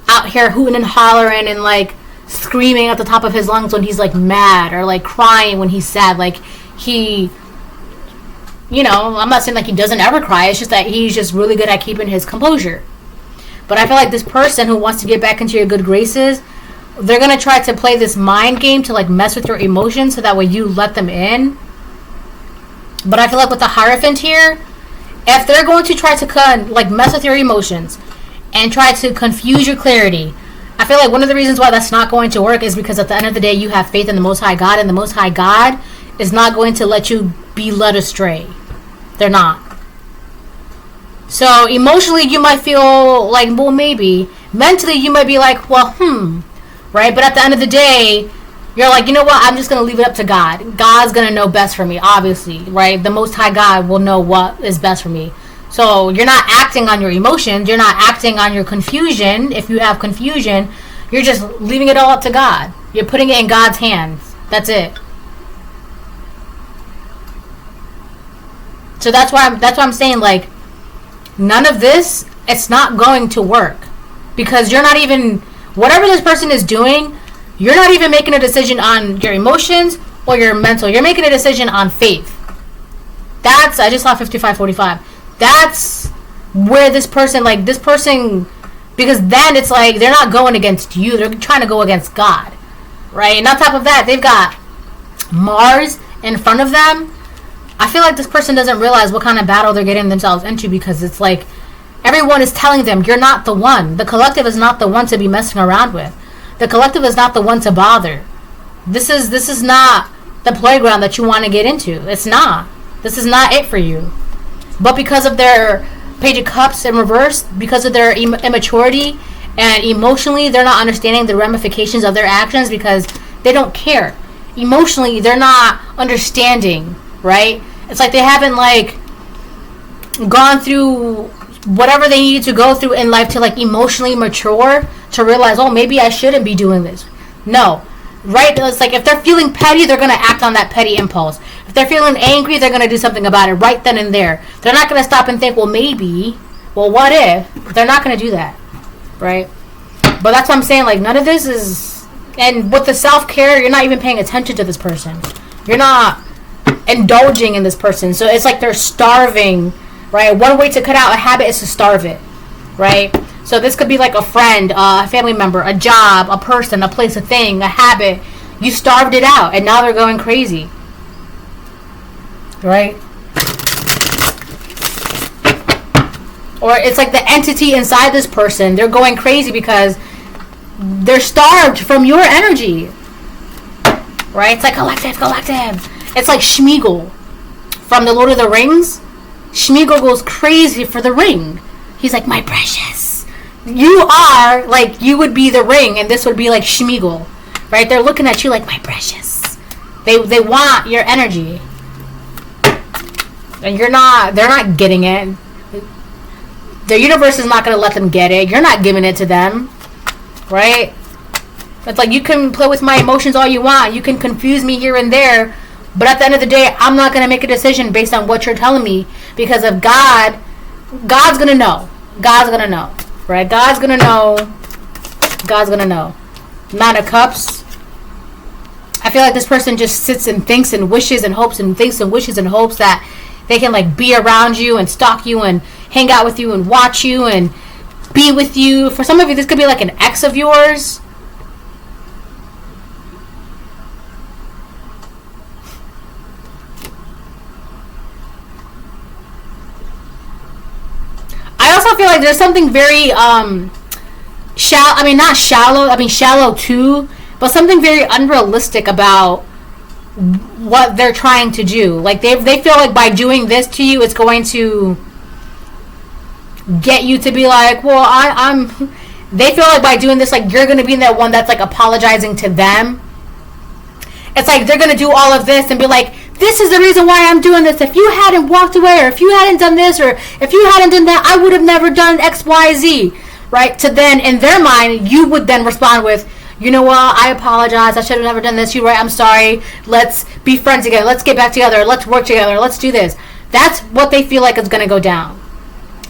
out here hooting and hollering and, like, screaming at the top of his lungs when he's, like, mad, or, like, crying when he's sad. Like, he, you know, I'm not saying like he doesn't ever cry, it's just that he's just really good at keeping his composure. But I feel like this person who wants to get back into your good graces, they're going to try to play this mind game to, like, mess with your emotions so that way you let them in. But I feel like with the Hierophant here, if they're going to try to, like, mess with your emotions and try to confuse your clarity. I feel like one of the reasons why that's not going to work is because at the end of the day, you have faith in the Most High God, and the Most High God is not going to let you be led astray. They're not. So emotionally, you might feel like, well, maybe. Mentally, you might be like, well, right? But at the end of the day, you're like, you know what? I'm just going to leave it up to God. God's going to know best for me, obviously, right? The Most High God will know what is best for me. So you're not acting on your emotions. You're not acting on your confusion. If you have confusion, you're just leaving it all up to God. You're putting it in God's hands. That's it. So that's why I'm saying, like, none of this, it's not going to work. Because you're not even, whatever this person is doing, you're not even making a decision on your emotions or your mental. You're making a decision on faith. That's, I just saw 5545. That's where this person, because then it's like, they're not going against you. They're trying to go against God. Right? And on top of that, they've got Mars in front of them. I feel like this person doesn't realize what kind of battle they're getting themselves into, because it's like everyone is telling them, you're not the one. The collective is not the one to be messing around with. The collective is not the one to bother. This is not the playground that you want to get into. It's not. This is not it for you. But because of their Page of Cups in reverse, because of their immaturity, and emotionally they're not understanding the ramifications of their actions, because they don't care. Emotionally, they're not understanding, right? It's like they haven't, like, gone through whatever they needed to go through in life to, like, emotionally mature to realize, oh, maybe I shouldn't be doing this. No. Right? It's like if they're feeling petty, they're going to act on that petty impulse. If they're feeling angry, they're going to do something about it right then and there. They're not going to stop and think, well, maybe. Well, what if? They're not going to do that. Right? But that's what I'm saying. Like, none of this is... And with the self-care, you're not even paying attention to this person. You're not indulging in this person. So it's like they're starving, right? One way to cut out a habit is to starve it, right? So this could be like a friend, a family member, a job, a person, a place, a thing, a habit. You starved it out, and now they're going crazy, right? Or it's like the entity inside this person, they're going crazy because they're starved from your energy, right? It's like collective. It's like Schmeagol from the Lord of the Rings. Schmeagol goes crazy for the ring. He's like, my precious. You are, like, you would be the ring, and this would be like Schmeagol, right? They're looking at you like, my precious. They want your energy. And they're not getting it. The universe is not going to let them get it. You're not giving it to them, right? It's like, you can play with my emotions all you want. You can confuse me here and there. But at the end of the day, I'm not going to make a decision based on what you're telling me. Because of God, God's going to know. God's going to know. Right? God's going to know. God's going to know. Nine of Cups. I feel like this person just sits and thinks and wishes and hopes and thinks and wishes and hopes that they can, like, be around you and stalk you and hang out with you and watch you and be with you. For some of you, this could be like an ex of yours. I also feel like there's something very shallow too, but something very unrealistic about what they're trying to do. Like, they feel like by doing this to you, it's going to get you to be like, well, they feel like by doing this, like, you're going to be that one that's, like, apologizing to them. It's like they're going to do all of this and be like, this is the reason why I'm doing this. If you hadn't walked away, or if you hadn't done this, or if you hadn't done that, I would have never done X, Y, Z. Right? To then, in their mind, you would then respond with, you know what, I apologize. I should have never done this. You're right. I'm sorry. Let's be friends again. Let's get back together. Let's work together. Let's do this. That's what they feel like is going to go down.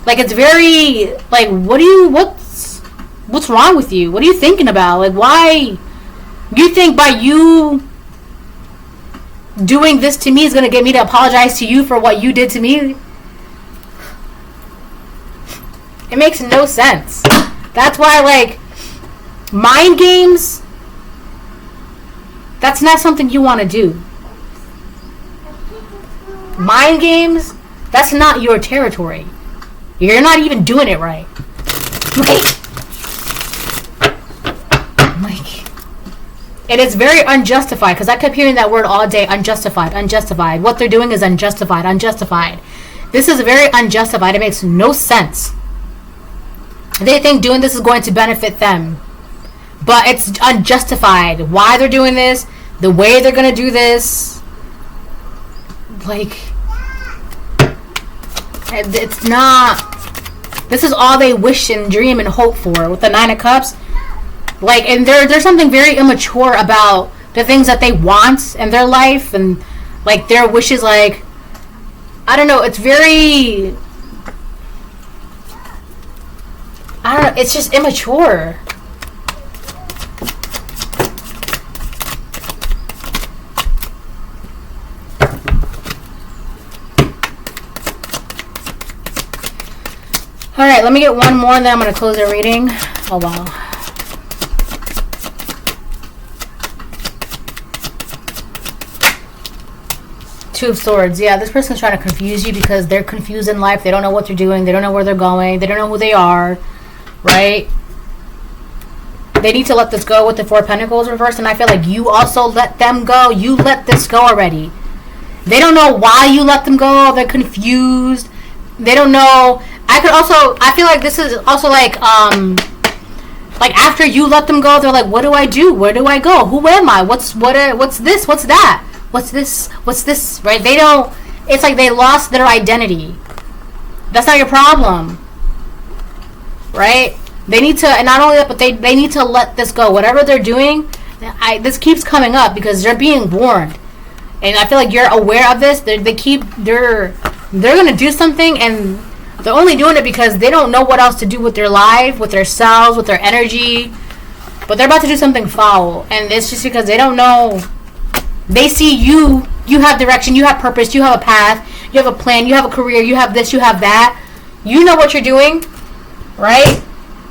Like, it's very, like, what's wrong with you? What are you thinking about? Like, why? You think by you doing this to me is going to get me to apologize to you for what you did to me? It makes no sense. That's why, like, mind games, that's not something you want to do. Mind games, that's not your territory. You're not even doing it right. It is very unjustified, because I kept hearing that word all day. Unjustified, unjustified. What they're doing is unjustified, unjustified. This is very unjustified. It makes no sense. They think doing this is going to benefit them, but it's unjustified. Why they're doing this, the way they're going to do this, like, it's not. This is all they wish and dream and hope for with the Nine of Cups. Like, and there's something very immature about the things that they want in their life, and like their wishes. Like, I don't know. It's very, I don't know. It's just immature. All right, let me get one more, and then I'm gonna close the reading. Oh wow. Two of Swords. Yeah, this person's trying to confuse you because they're confused in life. They don't know what they're doing. They don't know where they're going. They don't know who they are. Right? They need to let this go with the Four of Pentacles reversed. And I feel like you also let them go. You let this go already. They don't know why you let them go. They're confused. They don't know. I feel like this is also like after you let them go, they're like, what do I do? Where do I go? Who am I? What's this? What's that? What's this, right? They don't, it's like they lost their identity. That's not your problem, right? They need to, and not only that, but they need to let this go. Whatever they're doing, this keeps coming up because they're being warned. And I feel like you're aware of this. They're going to do something, and they're only doing it because they don't know what else to do with their life, with their selves, with their energy. But they're about to do something foul, and it's just because they don't know. They see you have direction, you have purpose, you have a path, you have a plan, you have a career, you have this, you have that. You know what you're doing, right?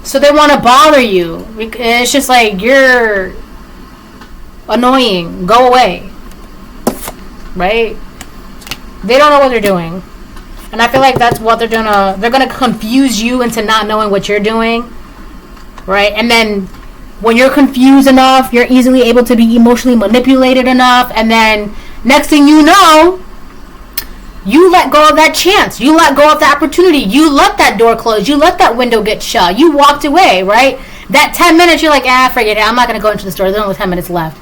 So they want to bother you. It's just like, you're annoying. Go away. Right? They don't know what they're doing. And I feel like that's what they're gonna confuse you into not knowing what you're doing. Right? And then when you're confused enough, you're easily able to be emotionally manipulated enough, and then next thing you know, you let go of that chance. You let go of the opportunity. You let that door close. You let that window get shut. You walked away, right? That 10 minutes, you're like, forget it. I'm not going to go into the store. There's only 10 minutes left.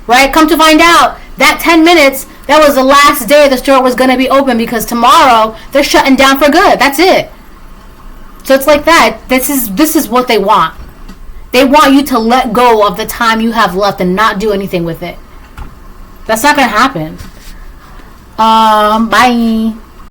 Right? Come to find out, that 10 minutes, that was the last day the store was going to be open, because tomorrow they're shutting down for good. That's it. So it's like that. This is what they want. They want you to let go of the time you have left and not do anything with it. That's not going to happen. Bye.